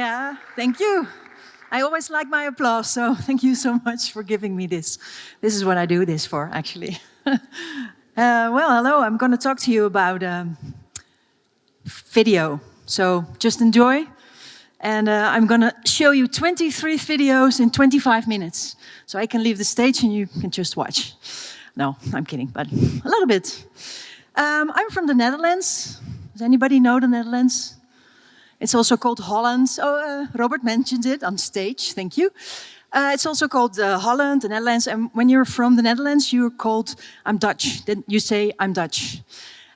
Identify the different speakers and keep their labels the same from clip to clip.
Speaker 1: Yeah, thank you. I always like my applause, so thank you so much for giving me this. This is what I do this for, actually. Well, hello, I'm going to talk to you about video. So just enjoy. And I'm going to show you 23 videos in 25 minutes. So I can leave the stage and you can just watch. No, I'm kidding, but a little bit. I'm from the Netherlands. Does anybody know the Netherlands? It's also called Holland. Oh, Robert mentioned it on stage. Thank you. It's also called Holland, the Netherlands. And when you're from the Netherlands, you're called, I'm Dutch. Then you say, I'm Dutch.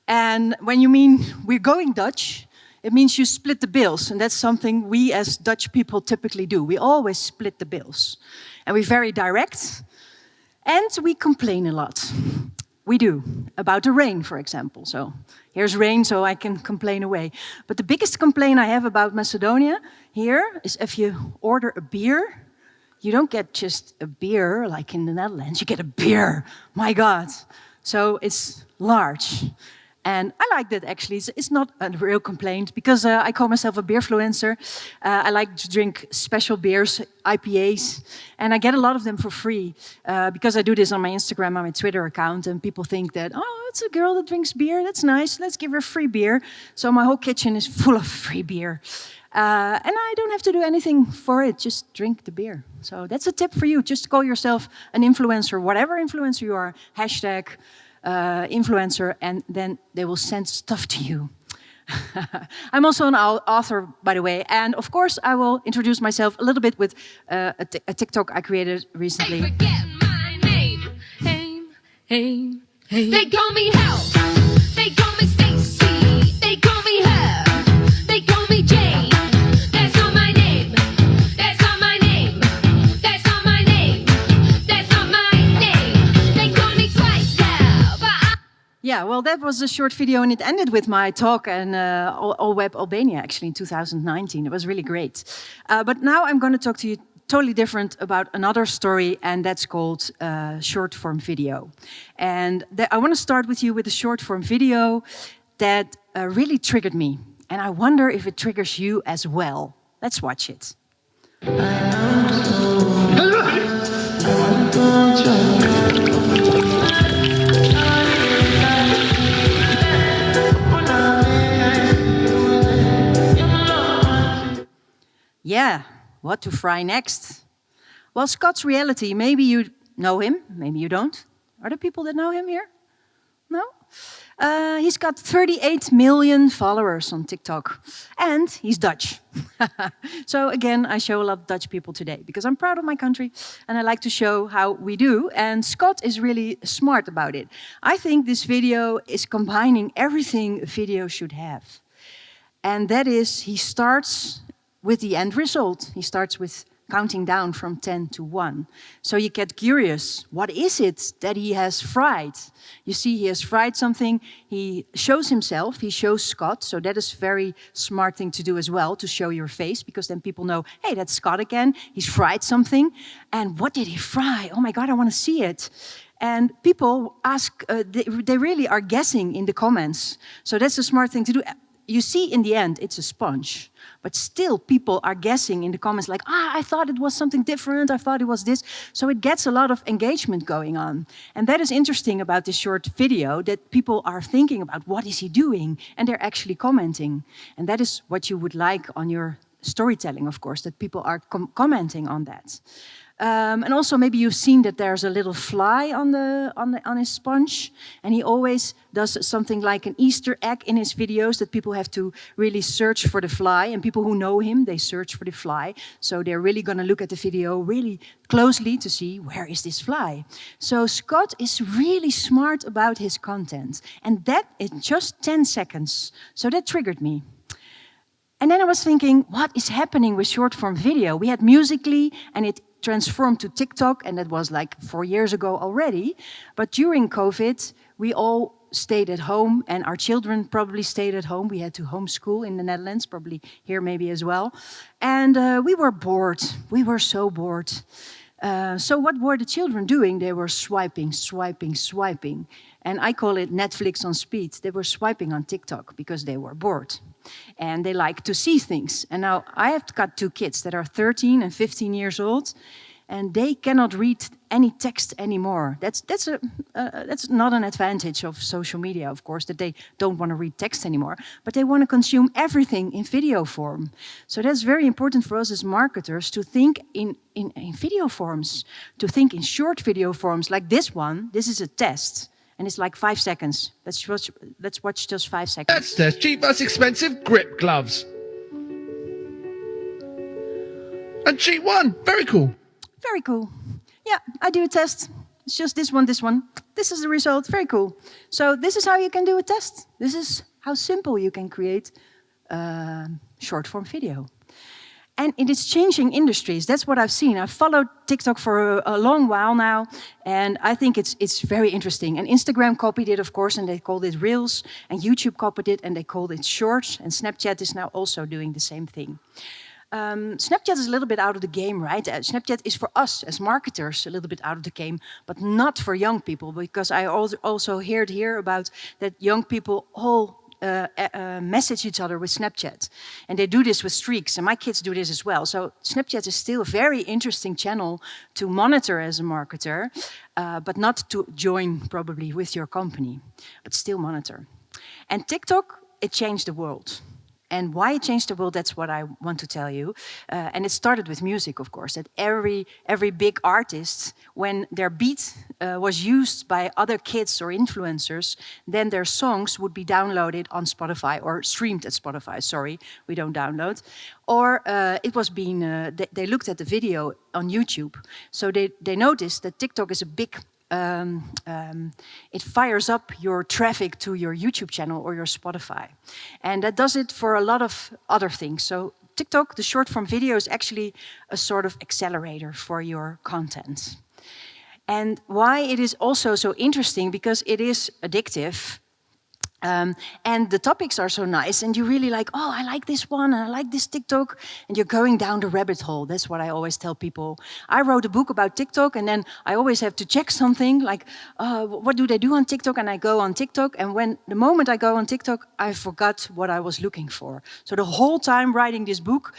Speaker 1: And when you mean we're going Dutch, it means you split the bills. And that's something we as Dutch people typically do. We always split the bills. And we're very direct. And we complain a lot. We do, about the rain, for example. So here's rain, so I can complain away. But the biggest complaint I have about Macedonia here is if you order a beer, you don't get just a beer like in the Netherlands. You get a beer. My God. So it's large. And I like that, actually. It's not a real complaint, because I call myself a beerfluencer. I like to drink special beers, IPAs, and I get a lot of them for free, because I do this on my Instagram, on my Twitter account, and people think that, oh, it's a girl that drinks beer, that's nice, let's give her free beer. So my whole kitchen is full of free beer. And I don't have to do anything for it, just drink the beer. So that's a tip for you. Just call yourself an influencer, whatever influencer you are, hashtag influencer, and then they will send stuff to you. I'm also an author, by the way, and of course I will introduce myself a little bit with a TikTok I created recently.
Speaker 2: They forget my name. Hey. They call me Help. They call me Stacy. They call me Her. They call me Jane. That's not my name. That's not my name. That's not my name. That's not my name. They call me twice now, but
Speaker 1: Yeah, well, that was a short video, and it ended with my talk in AllWeb Albania, actually, in 2019. It was really great. But now I'm going to talk to you totally different about another story, and that's called short form video. And I want to start with you with a short form video that really triggered me. And I wonder if it triggers you as well. Let's watch it. Yeah, what to fry next? Well, Scott's reality, maybe you know him, maybe you don't. Are there people that know him here? No? He's got 38 million followers on TikTok, and he's Dutch. So again, I show a lot of Dutch people today, because I'm proud of my country, and I like to show how we do, and Scott is really smart about it. I think this video is combining everything a video should have. And that is, he starts with the end result. He starts with counting down from 10 to 1. So you get curious, what is it that he has fried? You see, he has fried something, he shows himself, he shows Scott, so that is a very smart thing to do as well, to show your face, because then people know, hey, that's Scott again, he's fried something. And what did he fry? Oh my God, I want to see it. And people ask, they really are guessing in the comments. So that's a smart thing to do. You see, in the end, it's a sponge. But still, people are guessing in the comments like, I thought it was something different, I thought it was this. So it gets a lot of engagement going on. And that is interesting about this short video, that people are thinking about what is he doing? And they're actually commenting. And that is what you would like on your storytelling, of course, that people are commenting on that. And also, maybe you've seen that there's a little fly on his sponge, and he always does something like an Easter egg in his videos, that people have to really search for the fly, and people who know him, they search for the fly. So they're really going to look at the video really closely to see, where is this fly? So Scott is really smart about his content, and that is just 10 seconds. So that triggered me. And then I was thinking, what is happening with short form video? We had Musical.ly, and it transformed to TikTok, and that was like 4 years ago already. But during COVID, we all stayed at home, and our children probably stayed at home. We had to homeschool in the Netherlands, probably here maybe as well. And we were bored. We were so bored. So what were the children doing? They were swiping. And I call it Netflix on speed. They were swiping on TikTok because they were bored. and they like to see things. And now I have got 2 kids that are 13 and 15 years old, and they cannot read any text anymore. That's not an advantage of social media, of course, that they don't want to read text anymore, but they want to consume everything in video form. So that's very important for us as marketers to think in video forms, to think in short video forms like this one. This is a test, and it's like 5 seconds. Let's watch just 5 seconds.
Speaker 3: Let's test cheap versus expensive grip gloves. And she won. Very cool.
Speaker 1: Very cool. Yeah, I do a test. It's just this one, this one. This is the result. Very cool. So this is how you can do a test. This is how simple you can create short form video. And it is changing industries. That's what I've seen. I've followed TikTok for a long while now, and I think it's very interesting. And Instagram copied it, of course, and they called it Reels. And YouTube copied it, and they called it Shorts. And Snapchat is now also doing the same thing. Snapchat is a little bit out of the game, right? Snapchat is for us as marketers a little bit out of the game, but not for young people, because I also heard here about that young people all message each other with Snapchat. And they do this with streaks, and my kids do this as well. So Snapchat is still a very interesting channel to monitor as a marketer, but not to join probably with your company, but still monitor. And TikTok, it changed the world. And why it changed the world, that's what I want to tell you. And it started with music, of course, that every big artist, when their beat was used by other kids or influencers, then their songs would be downloaded on Spotify, or streamed at Spotify, sorry, we don't download. Or it was being, they looked at the video on YouTube. So they noticed that TikTok is a big it fires up your traffic to your YouTube channel or your Spotify. And that does it for a lot of other things. So TikTok, the short form video, is actually a sort of accelerator for your content. And why it is also so interesting, because it is addictive. And the topics are so nice, and you really like, oh, I like this one, and I like this TikTok, and you're going down the rabbit hole. That's what I always tell people. I wrote a book about TikTok, and then I always have to check something, like, what do they do on TikTok? And I go on TikTok, and the moment I go on TikTok, I forgot what I was looking for. So the whole time writing this book,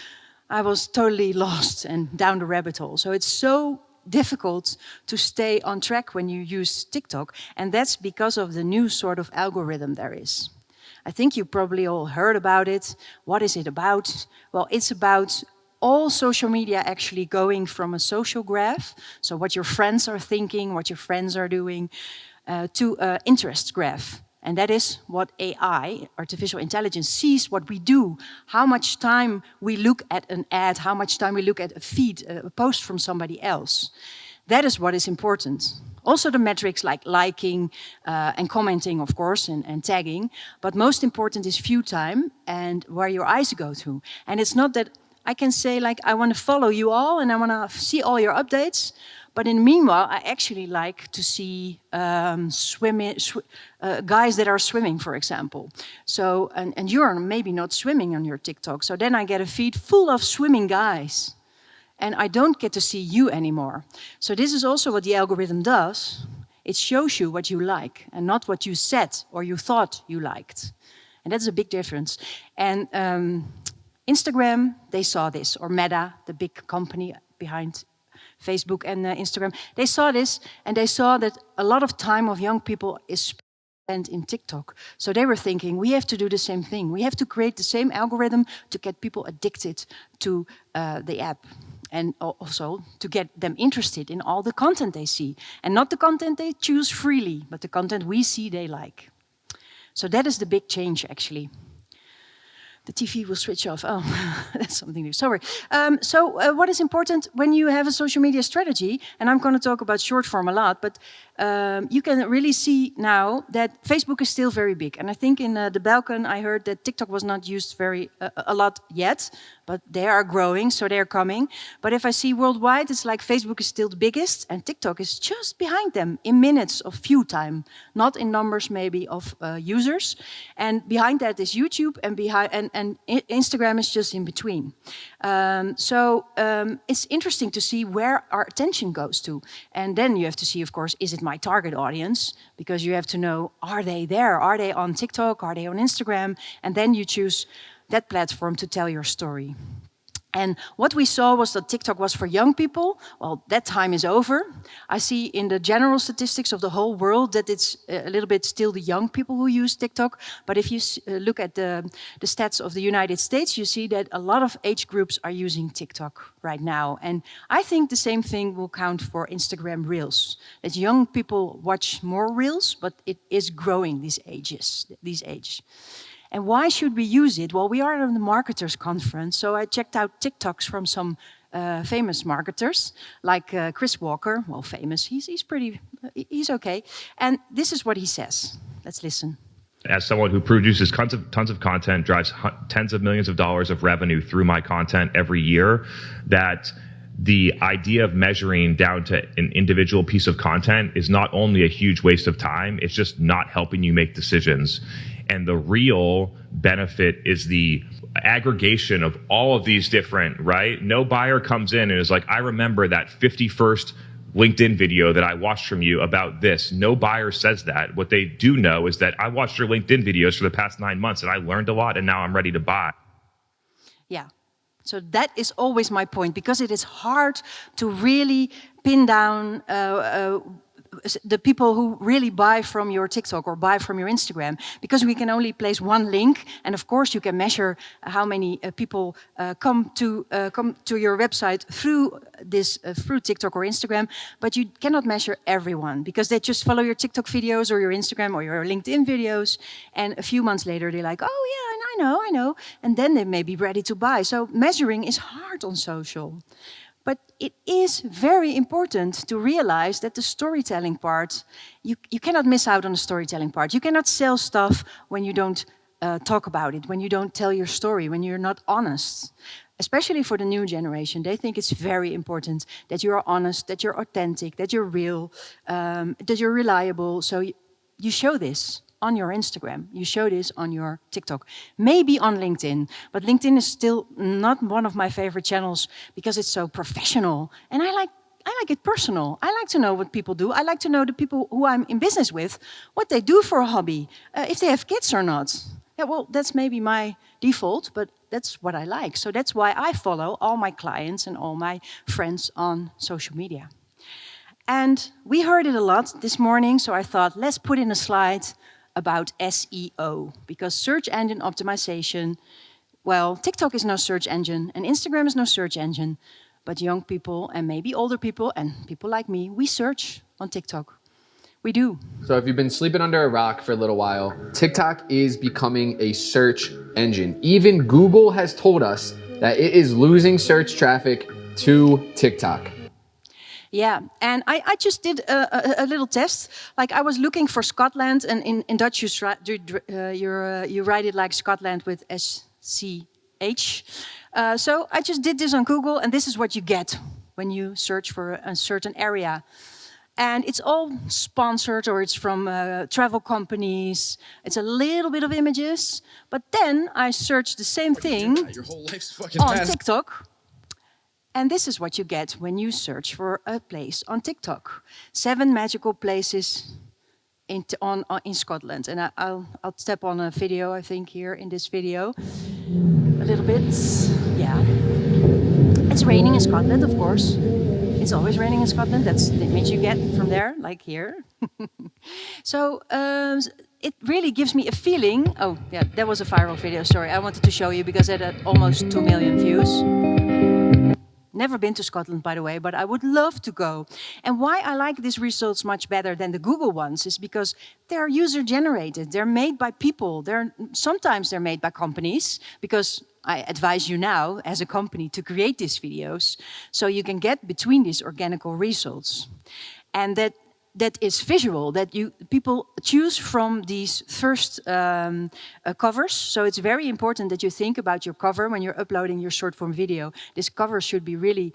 Speaker 1: I was totally lost and down the rabbit hole. So it's so difficult to stay on track when you use TikTok, and that's because of the new sort of algorithm there is. I think you probably all heard about it. What is it about? Well, it's about all social media actually going from a social graph, so what your friends are thinking, what your friends are doing, to an interest graph. And that is what AI, artificial intelligence, sees what we do, how much time we look at an ad, how much time we look at a feed, a post from somebody else. That is what is important. Also the metrics like liking and commenting, of course, and tagging. But most important is view time and where your eyes go to. And it's not that I can say, like, I want to follow you all and I want to see all your updates. But in the meanwhile, I actually like to see guys that are swimming, for example. So, and you're maybe not swimming on your TikTok. So then I get a feed full of swimming guys. And I don't get to see you anymore. So this is also what the algorithm does. It shows you what you like and not what you said or you thought you liked. And that's a big difference. And Instagram, they saw this, or Meta, the big company behind Facebook and Instagram, they saw this, and they saw that a lot of time of young people is spent in TikTok. So they were thinking, we have to do the same thing. We have to create the same algorithm to get people addicted to the app, and also to get them interested in all the content they see. And not the content they choose freely, but the content we see they like. So that is the big change, actually. The TV will switch off. Oh, that's something new. Sorry. What is important when you have a social media strategy, and I'm going to talk about short form a lot, but you can really see now that Facebook is still very big. And I think in the Balkan, I heard that TikTok was not used a lot yet, but they are growing, so they're coming. But if I see worldwide, it's like Facebook is still the biggest, and TikTok is just behind them in minutes of view time, not in numbers maybe of users. And behind that is YouTube, and Instagram is just in between. It's interesting to see where our attention goes to. And then you have to see, of course, is it my target audience? Because you have to know, are they there? Are they on TikTok? Are they on Instagram? And then you choose that platform to tell your story. And what we saw was that TikTok was for young people. Well, that time is over. I see in the general statistics of the whole world that it's a little bit still the young people who use TikTok. But if you look at the stats of the United States, you see that a lot of age groups are using TikTok right now. And I think the same thing will count for Instagram Reels. That young people watch more Reels, but it is growing these age. And why should we use it? Well, we are at the marketers conference, so I checked out TikToks from some famous marketers, like Chris Walker. Well, famous, he's okay. And this is what he says. Let's listen.
Speaker 4: As someone who produces tons of content, drives tens of millions of dollars of revenue through my content every year, that the idea of measuring down to an individual piece of content is not only a huge waste of time, it's just not helping you make decisions. And the real benefit is the aggregation of all of these different, right? No buyer comes in and is like, I remember that 51st LinkedIn video that I watched from you about this. No buyer says that. What they do know is that I watched your LinkedIn videos for the past 9 months and I learned a lot and now I'm ready to buy.
Speaker 1: Yeah. So that is always my point, because it is hard to really pin down the people who really buy from your TikTok or buy from your Instagram, because we can only place one link, and of course you can measure how many people come to your website through through TikTok or Instagram, but you cannot measure everyone because they just follow your TikTok videos or your Instagram or your LinkedIn videos, and a few months later they're like, oh yeah, I know, and then they may be ready to buy. So measuring is hard on social. But it is very important to realize that the storytelling part, you cannot miss out on the storytelling part. You cannot sell stuff when you don't talk about it, when you don't tell your story, when you're not honest. Especially for the new generation, they think it's very important that you are honest, that you're authentic, that you're real, that you're reliable. So you show this on your Instagram, you show this on your TikTok, maybe on LinkedIn, but LinkedIn is still not one of my favorite channels because it's so professional, and I like it personal. I like to know what people do. I like to know the people who I'm in business with, what they do for a hobby, if they have kids or not. Yeah, well, that's maybe my default, but that's what I like. So that's why I follow all my clients and all my friends on social media. And we heard it a lot this morning, so I thought, let's put in a slide about SEO, because search engine optimization, well, TikTok is no search engine and Instagram is no search engine, but young people and maybe older people and people like me, we search on TikTok. We do.
Speaker 5: So if you've been sleeping under a rock for a little while, TikTok is becoming a search engine. Even Google has told us that it is losing search traffic to TikTok.
Speaker 1: Yeah, and I just did a little test. Like I was looking for Scotland, and in Dutch you write it like Scotland with SCH. So I just did this on Google, and this is what you get when you search for a certain area. And it's all sponsored, or it's from travel companies. It's a little bit of images. But then I searched the same thing
Speaker 3: Your whole life's fucking
Speaker 1: on
Speaker 3: past.
Speaker 1: TikTok. And this is what you get when you search for a place on TikTok. 7 magical places in Scotland. And I'll step on a video, I think, here in this video. A little bit, yeah. It's raining in Scotland, of course. It's always raining in Scotland. That's the image you get from there, like here. So it really gives me a feeling. Oh, yeah, that was a viral video. Sorry, I wanted to show you because it had almost 2 million views. Never been to Scotland, by the way, but I would love to go. And why I like these results much better than the Google ones is because they're user-generated. They're made by people. Sometimes they're made by companies, because I advise you now, as a company, to create these videos so you can get between these organical results. And that is visual, that people choose from these first covers. So it's very important that you think about your cover when you're uploading your short form video. This cover should be really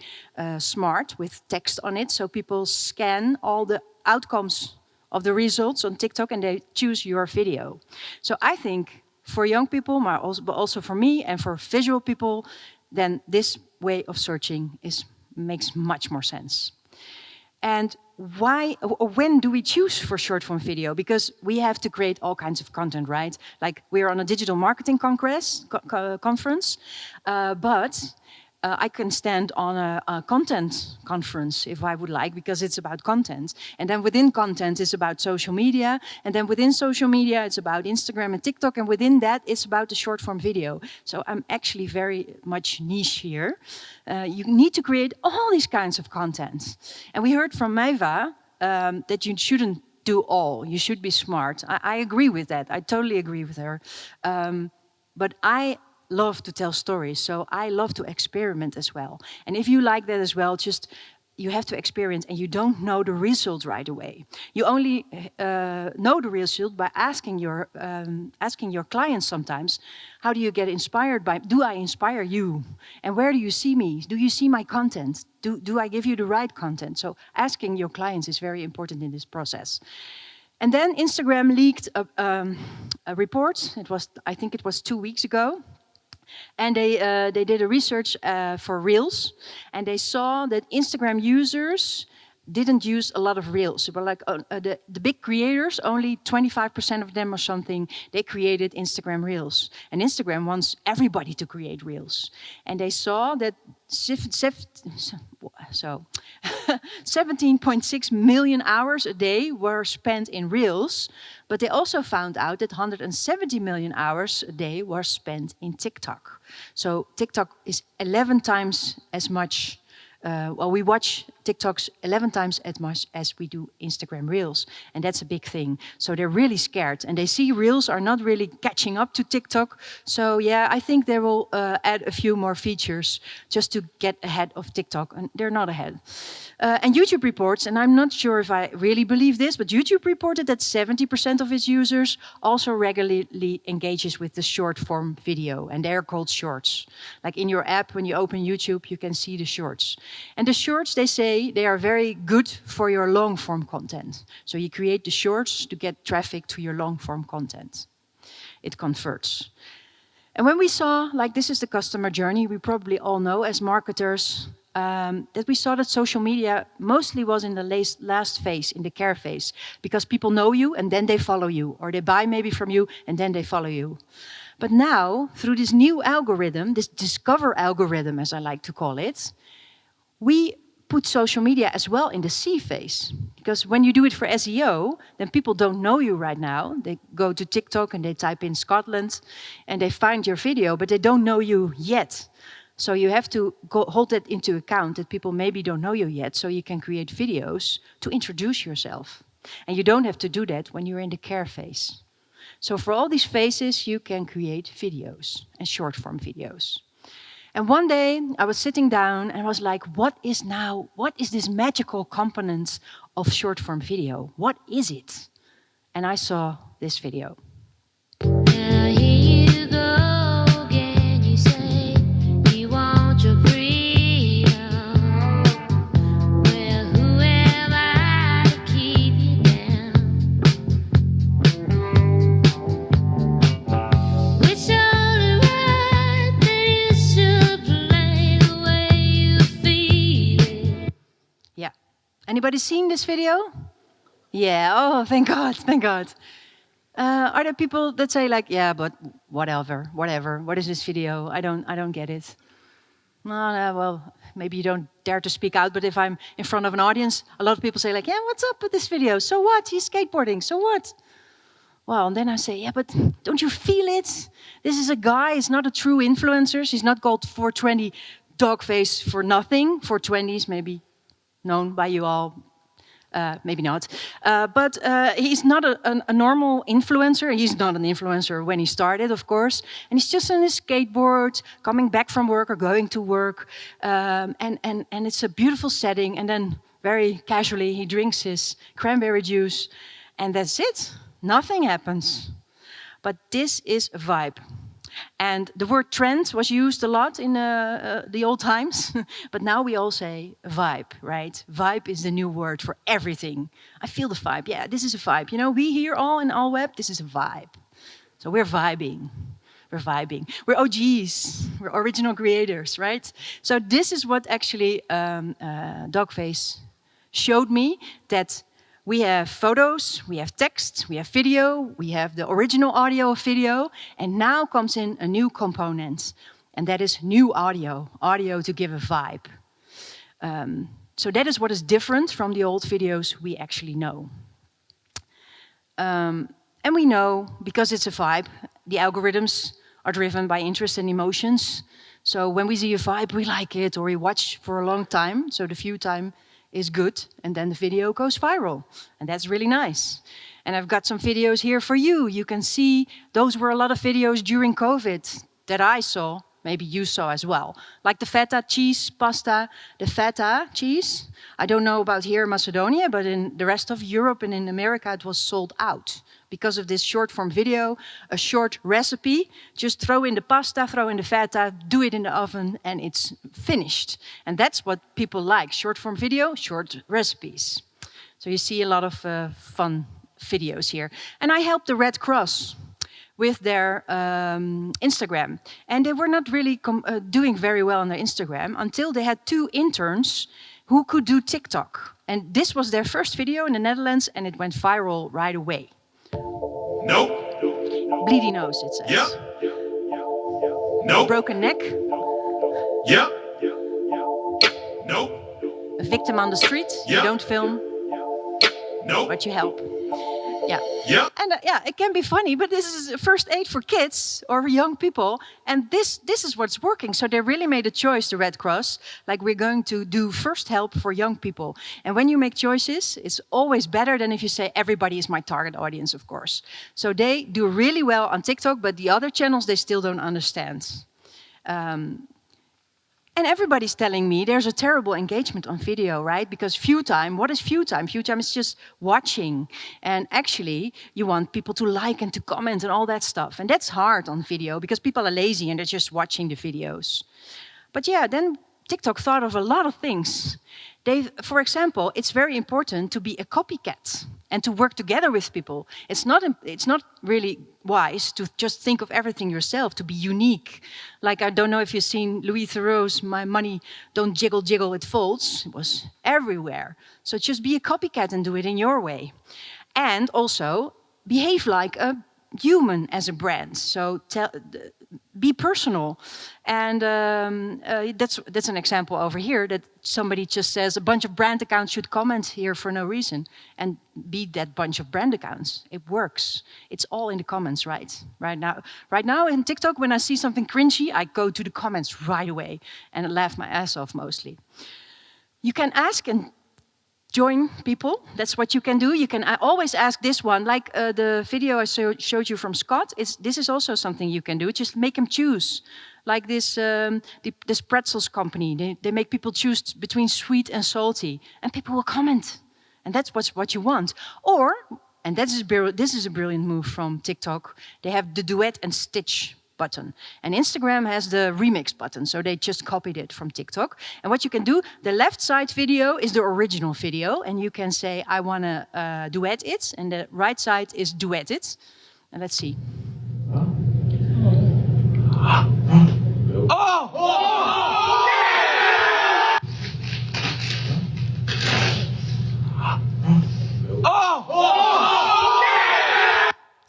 Speaker 1: smart with text on it, so people scan all the outcomes of the results on TikTok and they choose your video. So I think for young people, but also for me and for visual people, then this way of searching makes much more sense. And why or when do we choose for short form video? Because we have to create all kinds of content, right? Like we're on a digital marketing conference, but I can stand on a content conference if I would like, because it's about content. And then within content, it's about social media. And then within social media, it's about Instagram and TikTok. And within that, it's about the short form video. So I'm actually very much niche here. You need to create all these kinds of content. And we heard from Maeva that you shouldn't do all. You should be smart. I agree with that. I totally agree with her. But I love to tell stories, so I love to experiment as well. And if you like that as well, just you have to experience, and you don't know the result right away. You only know the result by asking your clients sometimes, how do you get inspired by, do I inspire you? And where do you see me? Do you see my content? Do I give you the right content? So asking your clients is very important in this process. And then Instagram leaked a report. I think it was 2 weeks ago. And they did a research for Reels, and they saw that Instagram users didn't use a lot of Reels. But like the big creators, only 25% of them or something, they created Instagram Reels. And Instagram wants everybody to create Reels. And they saw that 17.6 million hours a day were spent in Reels, but they also found out that 170 million hours a day were spent in TikTok. So TikTok is 11 times as much. We watch TikToks 11 times as much as we do Instagram Reels. And that's a big thing. So they're really scared. And they see Reels are not really catching up to TikTok. So yeah, I think they will add a few more features just to get ahead of TikTok. And they're not ahead. And YouTube reports, and I'm not sure if I really believe this, but YouTube reported that 70% of its users also regularly engages with the short form video. And they're called shorts. Like in your app, when you open YouTube, you can see the shorts. And the shorts, they say, they are very good for your long-form content. So you create the shorts to get traffic to your long-form content. It converts. And when we saw, like this is the customer journey, we probably all know as marketers, that we saw that social media mostly was in the last phase, in the care phase, because people know you and then they follow you, or they buy maybe from you and then they follow you. But now, through this new algorithm, this discover algorithm, as I like to call it, we put social media as well in the C phase. Because when you do it for SEO, then people don't know you right now. They go to TikTok and they type in Scotland and they find your video, but they don't know you yet. So you have to hold that into account, that people maybe don't know you yet, so you can create videos to introduce yourself. And you don't have to do that when you're in the care phase. So for all these phases, you can create videos and short form videos. And one day I was sitting down and I was like, what is this magical component of short form video? What is it? And I saw this video.
Speaker 2: Now here you go again, you say you want your freedom. Well, who am I to keep you down? It's only right that you should play the way you feel it.
Speaker 1: Yeah. Anybody seen this video? Yeah. Oh, thank God. Thank God. Are there people that say like, yeah, but whatever. What is this video? I don't get it. No, well, maybe you don't dare to speak out, but if I'm in front of an audience, a lot of people say like, yeah, what's up with this video? So what? He's skateboarding. So what? Well, and then I say, yeah, but don't you feel it? This is a guy. He's not a true influencer. He's not called 420 Dogface for nothing. 420s maybe known by you all. Maybe not. But he's not a normal influencer. He's not an influencer when he started, of course. And he's just on his skateboard, coming back from work or going to work. And it's a beautiful setting. And then very casually, he drinks his cranberry juice. And that's it. Nothing happens. But this is a vibe. And the word trend was used a lot in the old times, but now we all say vibe, right? Vibe is the new word for everything. I feel the vibe. Yeah, this is a vibe. You know, we here all in AllWeb, this is a vibe. So we're vibing. We're vibing. We're OGs. We're original creators, right? So this is what actually Dogface showed me that we have photos, we have text, we have video, we have the original audio of video, and now comes in a new component, and that is new audio, audio to give a vibe. So that is what is different from the old videos we actually know. And we know, because it's a vibe, the algorithms are driven by interest and emotions. So when we see a vibe, we like it, or we watch for a long time, so the view time is good, and then the video goes viral. And that's really nice. And I've got some videos here for you. You can see those were a lot of videos during COVID that I saw, maybe you saw as well. Like the feta cheese pasta, the feta cheese. I don't know about here in Macedonia, but in the rest of Europe and in America, it was sold out. Because of this short form video, a short recipe, just throw in the pasta, throw in the feta, do it in the oven, and it's finished. And that's what people like, short form video, short recipes. So you see a lot of fun videos here. And I helped the Red Cross with their Instagram. And they were not really doing very well on their Instagram until they had 2 interns who could do TikTok. And this was their first video in the Netherlands, and it went viral right away.
Speaker 6: Nope.
Speaker 1: Bleedy nose, it says.
Speaker 6: Yep. Nope.
Speaker 1: Broken neck,
Speaker 6: Yep. Nope.
Speaker 1: a victim on the street. You
Speaker 6: Yeah.
Speaker 1: don't film,
Speaker 6: Nope.
Speaker 1: but you help. Yeah.
Speaker 6: Yep.
Speaker 1: And yeah, it can be funny, but this is first aid for kids or young people. And this is what's working. So they really made a choice, the Red Cross. Like, we're going to do first help for young people. And when you make choices, it's always better than if you say everybody is my target audience, of course. So they do really well on TikTok, but the other channels, they still don't understand. And everybody's telling me there's a terrible engagement on video, right? Because view time, what is view time? View time is just watching. And actually, you want people to like and to comment and all that stuff. And that's hard on video because people are lazy and they're just watching the videos. But yeah, then TikTok thought of a lot of things. For example, it's very important to be a copycat and to work together with people. It's not really wise to just think of everything yourself, to be unique. Like, I don't know if you've seen Louis Theroux's "My money don't jiggle, jiggle, it folds." It was everywhere. So just be a copycat and do it in your way. And also, behave like a human as a brand. So be personal. And that's an example over here that somebody just says a bunch of brand accounts should comment here for no reason. And be that bunch of brand accounts. It works. It's all in the comments, right now in TikTok, when I see something cringy, I go to the comments right away and laugh my ass off mostly. You can ask and join people. That's what you can do. You can always ask this one, like the video I showed you from Scott. This is also something you can do. Just make them choose. Like this pretzels company, they make people choose between sweet and salty, and people will comment, and that's what you want. Or, and this is a brilliant move from TikTok. They have the duet and stitch button. And Instagram has the remix button, so they just copied it from TikTok. And what you can do, the left side video is the original video, and you can say, I want to duet it, and the right side is duet it. And let's see.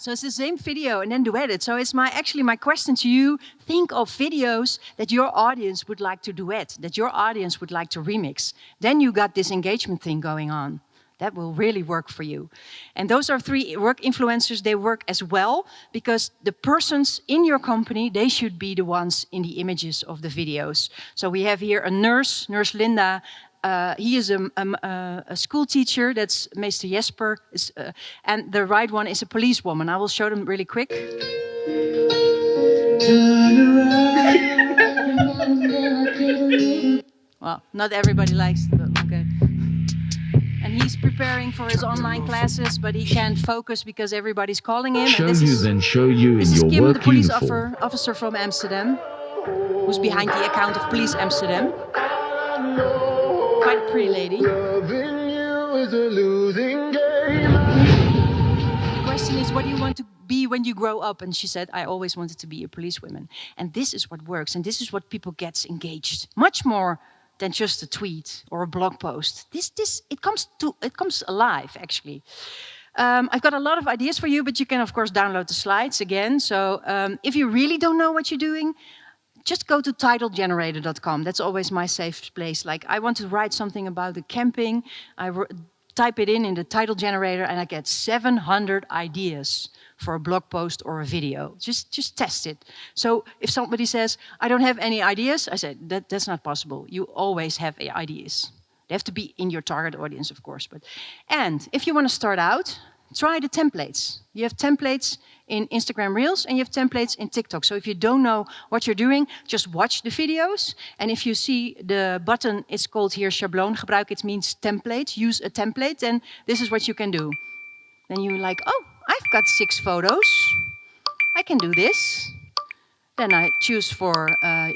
Speaker 1: So it's the same video and then duet it. So it's actually my question to you. Think of videos that your audience would like to duet, that your audience would like to remix. Then you got this engagement thing going on. That will really work for you. And those are 3 work influencers. They work as well because the persons in your company, they should be the ones in the images of the videos. So we have here a nurse, Nurse Linda. He is a school teacher, that's Meester Jesper. And the right one is a policewoman. I will show them really quick. Well, not everybody likes it, but okay. And he's preparing for his online classes, but he can't focus because everybody's calling him.
Speaker 7: Show you, then show you in
Speaker 1: this is
Speaker 7: your
Speaker 1: Kim, the
Speaker 7: work
Speaker 1: police
Speaker 7: uniform.
Speaker 1: officer from Amsterdam, who's behind the account of Police Amsterdam. Quite a pretty lady. The question is, what do you want to be when you grow up? And she said, I always wanted to be a policewoman. And this is what works, and this is what people get engaged. Much more than just a tweet or a blog post. It comes alive, actually. I've got a lot of ideas for you, but you can, of course, download the slides again. So if you really don't know what you're doing, just go to titlegenerator.com. That's always my safe place. Like, I want to write something about the camping. Type it in the title generator, and I get 700 ideas for a blog post or a video. Just test it. So if somebody says, I don't have any ideas, I say, that's not possible. You always have ideas. They have to be in your target audience, of course. And if you want to start out, try the templates. You have templates in Instagram Reels and you have templates in TikTok. So if you don't know what you're doing, just watch the videos. And if you see the button, it's called here Schabloon gebruik. It means template. Use a template. And this is what you can do. Then you're like, oh, I've got 6 photos. I can do this. Then I choose for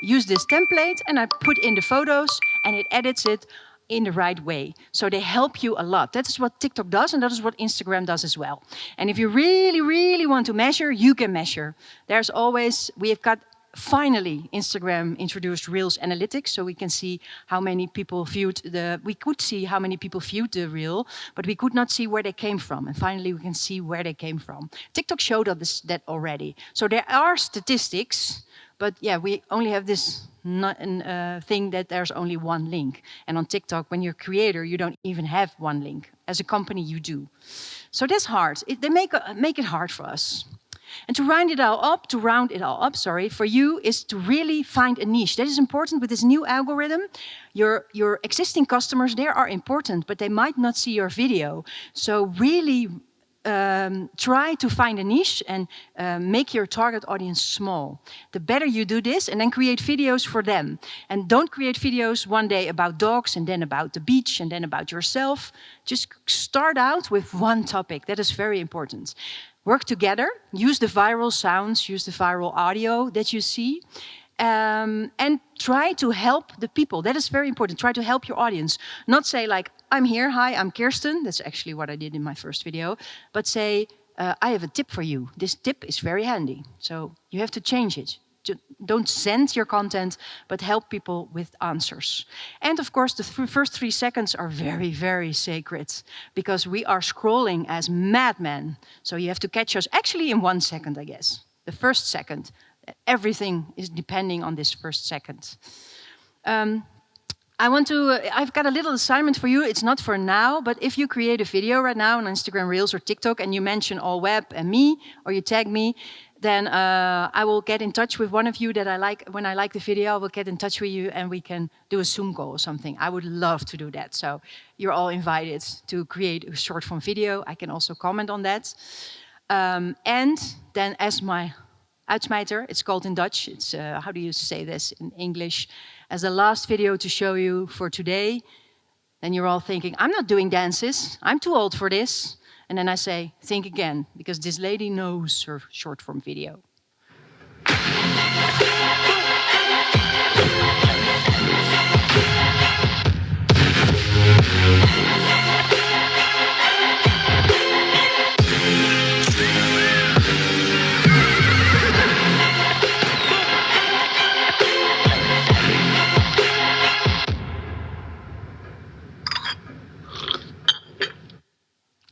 Speaker 1: use this template and I put in the photos and it edits it in the right way. So they help you a lot. That is what TikTok does, and that is what Instagram does as well. And if you really, really want to measure, you can measure. We have got, finally, Instagram introduced Reels Analytics, so we can see how many people we could see how many people viewed the reel, but we could not see where they came from. And finally, we can see where they came from. TikTok showed us that already. So there are statistics, but yeah, we only have this thing that there's only one link. And on TikTok, when you're a creator, you don't even have one link. As a company, you do. So that's hard. They make it hard for us. And to round it all up, for you is to really find a niche. That is important with this new algorithm. Your existing customers, they are important, but they might not see your video. So really try to find a niche and make your target audience small. The better you do this, and then create videos for them. And don't create videos one day about dogs, and then about the beach, and then about yourself. Just start out with one topic. That is very important. Work together, use the viral sounds, use the viral audio that you see, and try to help the people. That is very important. Try to help your audience. Not say like, I'm here, hi, I'm Kirsten. That's actually what I did in my first video. But say, I have a tip for you. This tip is very handy. So you have to change it. Don't send your content, but help people with answers. And of course, the first 3 seconds are very, very sacred because we are scrolling as madmen. So you have to catch us actually in 1 second, I guess. The first second. Everything is depending on this first second. I've got a little assignment for you. It's not for now, but if you create a video right now on Instagram Reels or TikTok and you mention AllWeb and me, or you tag me, then I will get in touch with one of you that I like. When I like the video, I will get in touch with you and we can do a Zoom call or something. I would love to do that. So you're all invited to create a short form video. I can also comment on that. And then as my uitsmijter, it's called in Dutch. It's, how do you say this in English? As the last video to show you for today, then you're all thinking, I'm not doing dances. I'm too old for this. And then I say, think again, because this lady knows her short form video.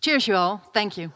Speaker 1: Cheers, you all. Thank you.